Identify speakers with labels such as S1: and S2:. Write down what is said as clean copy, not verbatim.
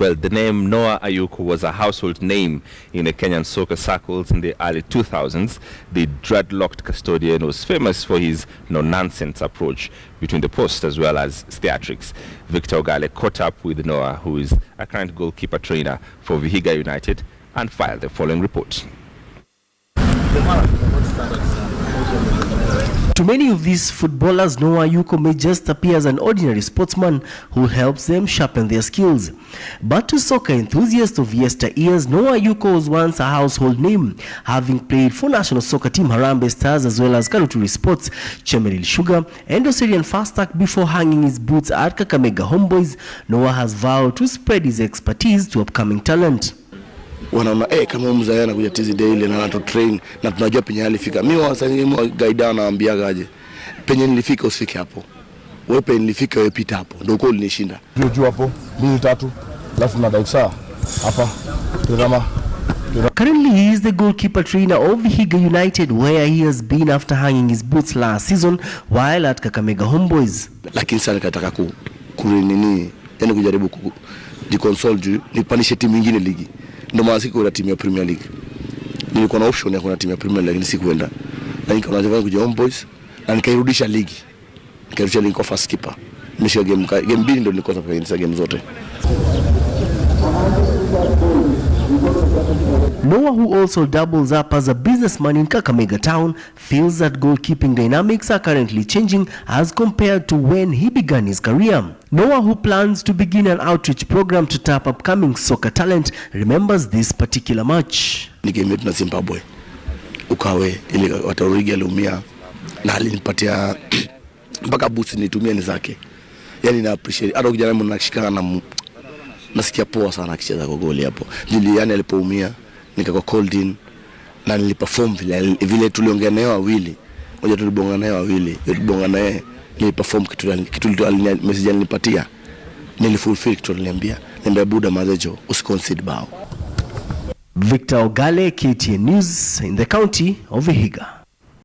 S1: Well, the name Noah Ayuko was a household name in the Kenyan soccer circles in the early 2000s. The dreadlocked custodian was famous for his no-nonsense approach between the post as well as theatrics. Victor Ogale caught up with Noah, who is a current goalkeeper trainer for Vihiga United, and filed the following report.
S2: To many of these footballers, Noah Ayuko may just appear as an ordinary sportsman who helps them sharpen their skills. But to soccer enthusiasts of yesteryears, Noah Ayuko was once a household name, having played for national soccer team Harambee Stars as well as Karuturi Sports, Chemelil Sugar, and Oserian Fastac before hanging his boots at Kakamega Homeboys. Noah has vowed to spread his expertise to upcoming talent.
S3: Wanaona kama mzaya anakuja tizi daily na anato train na tunajua penye alifika. Mimi wasanii guide naambiaga aje. Penye nilifika usifike hapo. Wewe penye nilifika wewe pita hapo. Ndio goal nilishinda.
S4: Juu hapo 2-3 alafu na daisa hapa. Tazama.
S2: Currently, he is the goalkeeper trainer of Vihiga United, where he has been after hanging his boots last season while at Kakamega Homeboys.
S3: Lakini sasa nikataka kurinini, yani kujaribu kujiconsole juu nipandishe timu nyingine ligi. Ndio maana sikuwa timu ya Premier League. Nilikuwa na option ya kuwa timu ya Premier League lakini sikuenda. Na nikaona nataka kuja Homeboys na nikairudisha ligi. Nikairudisha ligi kwa first keeper. Nimeshika game mbili ndio nilikosa kwa game zote.
S2: Noah, who also doubles up as a businessman in Kakamega town, feels that goalkeeping dynamics are currently changing as compared to when he began his career. Noah, who plans to begin an outreach program to tap upcoming soccer talent, remembers this particular match.
S3: Ni game yetu na Zimbabwe. Ukawe ile Watarigi aliumia na alinipatia mpaka boots nitumia ni zake. Yaani na appreciate. Hata kijana mmoja anashikana na nasikia poa sana akicheza kwa goli hapo. Julian alipoumia nikakuwa called in na niliperform vile tuliongea naye wawili. Moja tulibonga naye wawili, tulibonga naye niliperform kitu message alinipatia. Nilifulfill kitu aliniambia. Niambia Buda Mazejo usiconcede bao.
S2: Victor Ogale, KTN News in the county of Vihiga.